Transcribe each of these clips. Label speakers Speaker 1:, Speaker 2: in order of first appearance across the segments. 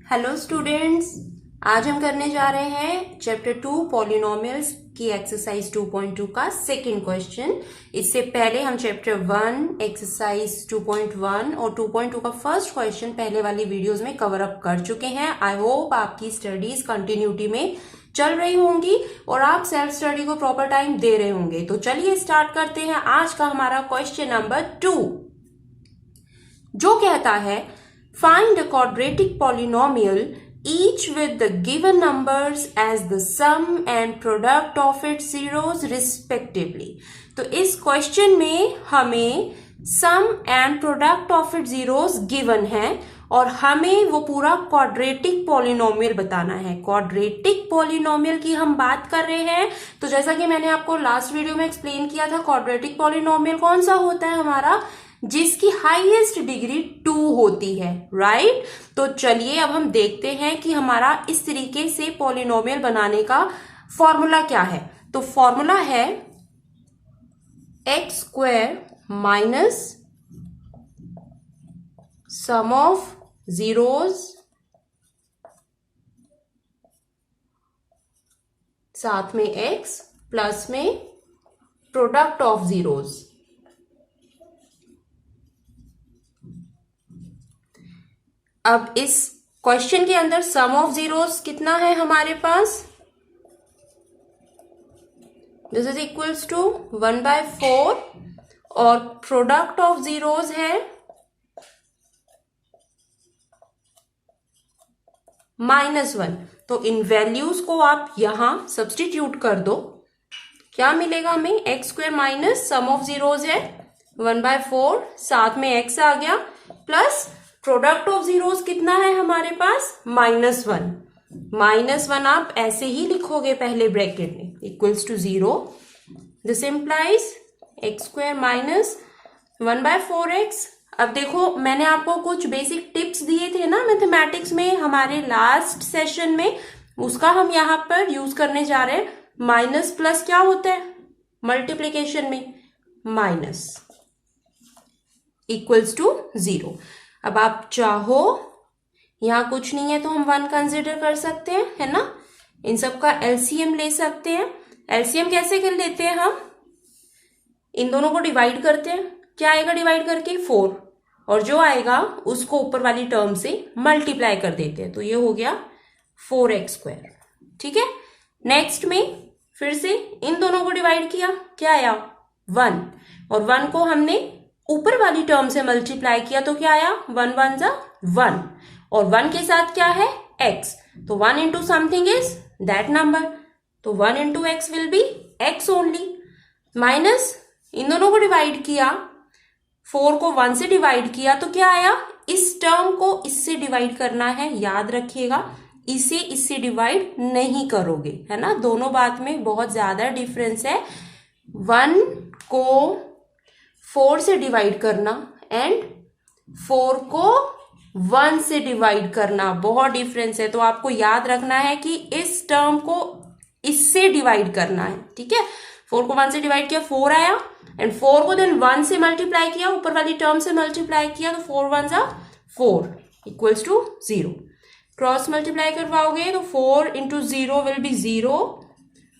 Speaker 1: Hello students, आज हम करने जा रहे हैं चैप्टर 2 पॉलिनोमियल्स की एक्सरसाइज 2.2 का सेकंड क्वेश्चन। इससे पहले हम चैप्टर 1 एक्सरसाइज 2.1 और 2.2 का फर्स्ट क्वेश्चन पहले वाली वीडियोस में कवर अप कर चुके हैं। आई होप आपकी स्टडीज कंटिन्यूटी में चल रही होंगी और आप सेल्फ स्टडी को प्रॉपर टाइम दे रहे होंगे। तो चलिए स्टार्ट करते हैं आज का हमारा क्वेश्चन नंबर 2, जो कहता है find a quadratic polynomial each with the given numbers as the sum and product of its zeros respectively। तो इस क्वेश्चन में हमें sum and product of it zeros given है और हमें वो पूरा क्वाड्रेटिक पॉलिनोमियल बताना है। क्वाड्रेटिक पॉलिनोमियल की हम बात कर रहे हैं, तो जैसा कि मैंने आपको लास्ट वीडियो में एक्सप्लेन किया था, क्वाड्रेटिक पॉलिनोमियल कौन सा होता है हमारा, जिसकी हाईएस्ट डिग्री 2 होती है, राइट। तो चलिए अब हम देखते हैं कि हमारा इस तरीके से पॉलिनोमियल बनाने का फॉर्मूला क्या है। तो फॉर्मूला है x square minus sum of zeros साथ में एक्स प्लस में प्रोडक्ट ऑफ जीरोज। अब इस क्वेश्चन के अंदर सम ऑफ जीरोस कितना है हमारे पास, दिस इज इक्वल्स टू 1/4 और प्रोडक्ट ऑफ जीरोस है -1। तो इन वैल्यूज को आप यहां सब्सटीट्यूट कर दो, क्या मिलेगा हमें, x square minus sum of zeros है 1/4, साथ में एक्स आ गया, प्लस प्रोडक्ट ऑफ जीरोस कितना है हमारे पास, -1। -1 आप ऐसे ही लिखोगे पहले ब्रैकेट में, equals to 0। This implies x square minus 1/4x। अब देखो मैंने आपको कुछ बेसिक टिप्स दिए थे ना मैथमेटिक्स में हमारे लास्ट सेशन में, उसका हम यहाँ पर यूज करने जा रहे हैं। माइनस प्लस क्या होता है मल्टीप्लीकेशन में, माइनस इक्वल्स टू 0। अब आप चाहो यहां कुछ नहीं है तो हम 1 कंसिडर कर सकते हैं, है ना। इन सब का एलसीएम ले सकते हैं। एलसीएम कैसे कर लेते हैं हम, इन दोनों को डिवाइड करते हैं, क्या आएगा डिवाइड करके 4, और जो आएगा उसको ऊपर वाली टर्म से मल्टीप्लाई कर देते हैं, तो ये हो गया 4x²। ठीक है, नेक्स्ट में फिर से इन दोनों को डिवाइड किया, क्या आया 1, और 1 को हमने ऊपर वाली टर्म से मल्टीप्लाई किया तो क्या आया 1 1 जा 1, और 1 के साथ क्या है x, तो 1 into something is that number, तो 1 into x will be x only. Minus इन दोनों को डिवाइड किया, 4 को 1 से डिवाइड किया तो क्या आया, इस टर्म को इससे डिवाइड करना है, याद रखिएगा इसे इससे डिवाइड नहीं करोगे, है ना। दोनों बात में बहुत ज्यादा डिफरेंस है, 1 को 4 से डिवाइड करना एंड 4 को 1 से डिवाइड करना, बहुत डिफरेंस है। तो आपको याद रखना है कि इस टर्म को इससे डिवाइड करना है, ठीक है। 4 को 1 से डिवाइड किया 4 आया, एंड 4 को देन 1 से मल्टीप्लाई किया, ऊपर वाली टर्म से मल्टीप्लाई किया, तो 4 1 जा 4 इक्वल्स टू 0। क्रॉस मल्टीप्लाई करवाओगे तो 4 इंटू 0 विल बी 0,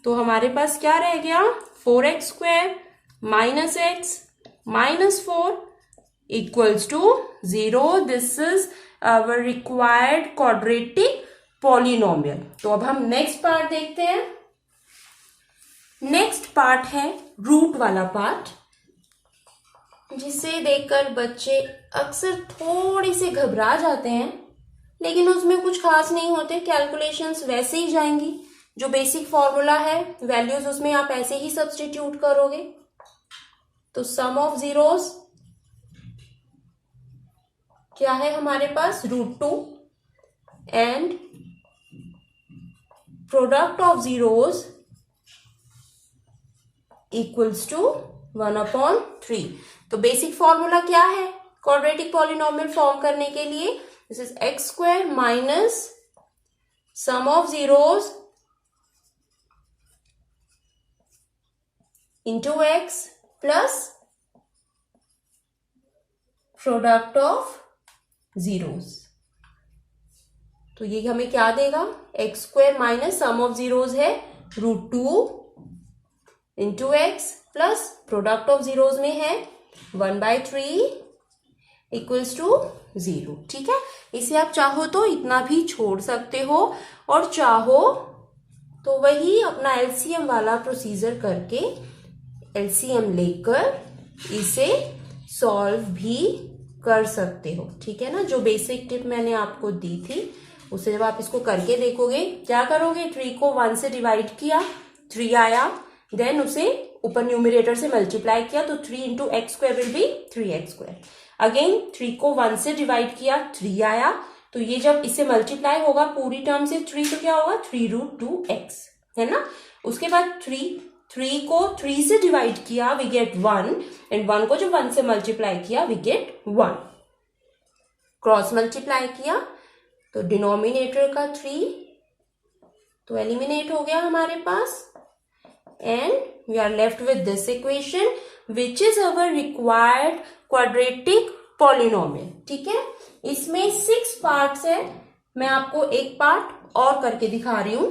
Speaker 1: तो हमारे पास क्या रह गया 4x² minus x -4 equals to 0। This is our required quadratic polynomial। तो अब हम नेक्स्ट पार्ट देखते हैं। नेक्स्ट पार्ट है रूट वाला पार्ट, जिसे देखकर बच्चे अक्सर थोड़ी से घबरा जाते हैं, लेकिन उसमें कुछ खास नहीं होते, कैलकुलेशंस वैसे ही जाएंगी। जो बेसिक फॉर्मूला है वैल्यूज उसमें आप ऐसे ही सब्सटीट्यूट करोगे। तो सम ऑफ जीरोस क्या है हमारे पास, √2, and product of zeros equals to 1/3। तो बेसिक फॉर्मूला क्या है क्वाड्रेटिक पॉलिनोमियल फॉर्म करने के लिए, this is x² minus sum of zeros into x plus product of zeros. तो ये हमें क्या देगा, x square minus sum of zeros है √2 into x plus product of zeros में है 1/3 इक्वल्स टू 0। ठीक है, इसे आप चाहो तो इतना भी छोड़ सकते हो और चाहो तो वही अपना एलसीएम वाला प्रोसीजर करके एलसीएम लेकर इसे सॉल्व भी कर सकते हो। ठीक है ना, जो बेसिक टिप मैंने आपको दी थी उसे जब आप इसको करके देखोगे, क्या करोगे, 3 को 1 से डिवाइड किया 3 आया, देन उसे ऊपर न्यूमरेटर से मल्टीप्लाई किया तो 3 into x square will be 3x square. Again 3 को 1 से डिवाइड किया 3 आया, तो ये जब इससे मल्टीप्लाई होगा पूरी टर्म से 3 तो क्या होगा 3√2x, है ना। उसके बाद 3 को 3 से डिवाइड किया वी गेट 1 एंड 1 को जब 1 से मल्टीप्लाई किया वी गेट 1। क्रॉस मल्टीप्लाई किया तो डिनोमिनेटर का 3 तो एलिमिनेट हो गया हमारे पास and we are left with this equation which is our required quadratic polynomial। ठीक है, इसमें 6 पार्ट्स है, मैं आपको एक पार्ट और करके दिखा रही हूं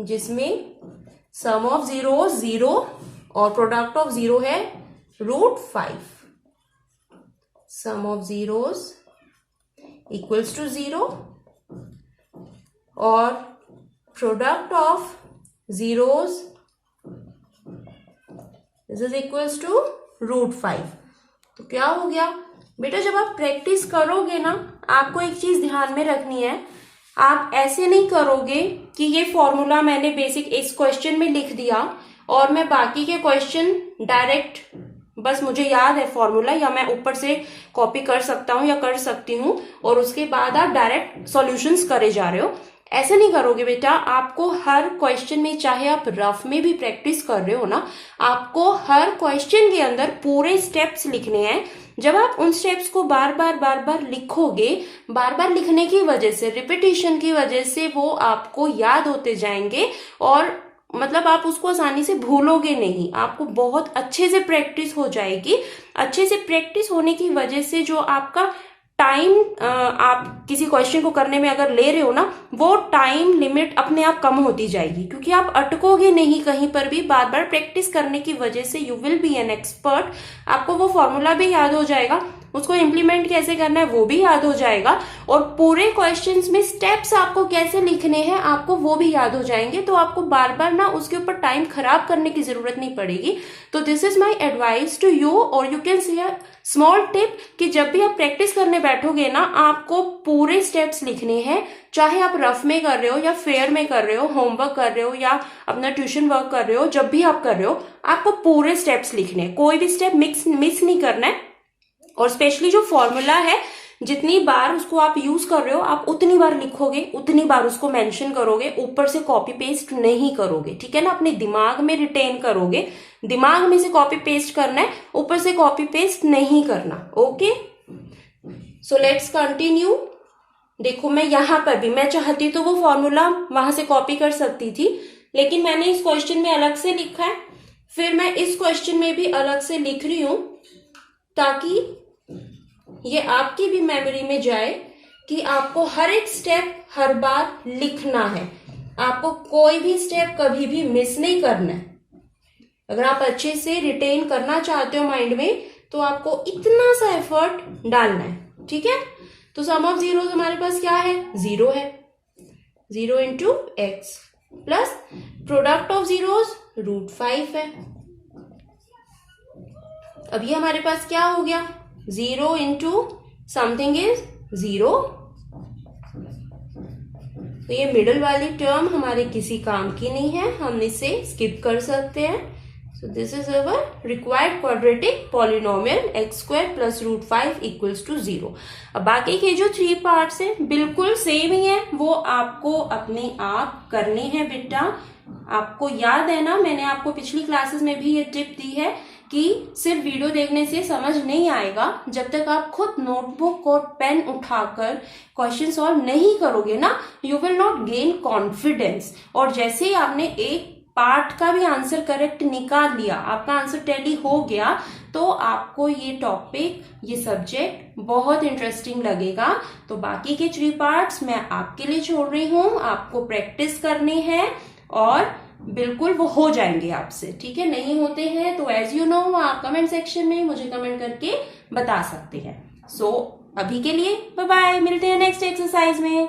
Speaker 1: जिसमें सम ऑफ जीरो 0 और प्रोडक्ट ऑफ 0 है √5। Sum of zeros equals to 0 और product of zeros this is equals to √5। तो क्या हो गया बेटा, जब आप प्रैक्टिस करोगे ना, आपको एक चीज ध्यान में रखनी है, आप ऐसे नहीं करोगे कि ये फॉर्मूला मैंने बेसिक इस क्वेश्चन में लिख दिया और मैं बाकी के क्वेश्चन डायरेक्ट बस मुझे याद है फॉर्मूला या मैं ऊपर से कॉपी कर सकता हूं या कर सकती हूं और उसके बाद आप डायरेक्ट सॉल्यूशंस करे जा रहे हो। ऐसे नहीं करोगे बेटा, आपको हर क्वेश्चन में, चाहे आप रफ में भी प्रैक्टिस कर रहे हो ना, आपको हर क्वेश्चन के अंदर पूरे स्टेप्स लिखने हैं। जब आप उन स्टेप्स को बार बार लिखोगे, बार बार लिखने की वजह से, रिपीटिशन की वजह से वो आपको याद होते जाएंगे और मतलब आप उसको आसानी से भूलोगे नहीं, आपको बहुत अच्छे से प्रैक्टिस हो जाएगी। अच्छे से प्रैक्टिस होने की वजह से जो आपका टाइम आप किसी क्वेश्चन को करने में अगर ले रहे हो ना, वो टाइम लिमिट अपने आप कम होती जाएगी क्योंकि आप अटकोगे नहीं कहीं पर भी। बार बार प्रैक्टिस करने की वजह से you will be an expert. आपको वो फॉर्मूला भी याद हो जाएगा, उसको इम्प्लीमेंट कैसे करना है वो भी याद हो जाएगा और पूरे क्वेश्चंस में स्टेप्स आपको कैसे लिखने हैं आपको वो भी याद हो जाएंगे। तो आपको बार बार ना उसके ऊपर टाइम खराब करने की जरूरत नहीं पड़ेगी। तो this is my advice to you और you can see a small tip कि जब भी आप प्रैक्टिस करने बैठोगे ना, आपको पूरे स्टेप्स लिखने हैं, चाहे आप रफ में कर रहे हो या फेयर में कर रहे हो, होमवर्क कर रहे हो या अपना ट्यूशन वर्क कर रहे हो, जब भी आप कर रहे हो आपको पूरे स्टेप्स लिखने हैं, कोई भी स्टेप मिस नहीं करना है। और स्पेशली जो फॉर्मूला है, जितनी बार उसको आप यूज कर रहे हो आप उतनी बार लिखोगे, उतनी बार उसको मेंशन करोगे, ऊपर से कॉपी पेस्ट नहीं करोगे। ठीक है ना, अपने दिमाग में रिटेन करोगे, दिमाग में से कॉपी पेस्ट करना है, ऊपर से कॉपी पेस्ट नहीं करना। Okay, so let's continue. देखो मैं यहां पर भी, मैं चाहती तो वो फॉर्मूला वहां से कॉपी कर सकती थी, लेकिन मैंने इस क्वेश्चन में अलग से लिखा है, फिर मैं इस क्वेश्चन में भी अलग से लिख रही हूं ताकि ये आपकी भी मेमोरी में जाए कि आपको हर एक स्टेप हर बार लिखना है, आपको कोई भी स्टेप कभी भी मिस नहीं करना है। अगर आप अच्छे से रिटेन करना चाहते हो माइंड में तो आपको इतना सा एफर्ट डालना है। ठीक है, तो सम ऑफ जीरोस हमारे पास क्या है, 0 है, 0 into x plus product of zeros √5 है। अभी हमारे पास क्या हो गया, 0 इंटू समथिंग इज 0। तो ये मिडल वाली टर्म हमारे किसी काम की नहीं है, हम इसे स्किप कर सकते हैं। So this is our required quadratic polynomial x square plus √5 equals to 0। अब बाकी के जो 3 पार्ट्स हैं बिल्कुल सेम ही है, वो आपको अपने आप करने हैं बेटा। आपको याद है ना, मैंने आपको पिछली क्लासेस में भी ये टिप दी है कि सिर्फ वीडियो देखने से समझ नहीं आएगा, जब तक आप खुद नोटबुक और पेन उठाकर क्वेश्चन सॉल्व नहीं करोगे ना, you will not gain confidence. और जैसे ही आपने एक पार्ट का भी आंसर करेक्ट निकाल लिया, आपका आंसर टैली हो गया, तो आपको ये टॉपिक, ये सब्जेक्ट बहुत इंटरेस्टिंग लगेगा। तो बाकी के 3 पार्ट्स मैं आपके लिए छोड़ रही हूँ, आपको प्रैक्टिस करनी है और बिल्कुल वो हो जाएंगे आपसे, ठीक है। नहीं होते हैं तो एज यू नो आप कमेंट सेक्शन में मुझे कमेंट करके बता सकते हैं। सो अभी के लिए बाय बाय, मिलते हैं नेक्स्ट एक्सरसाइज में।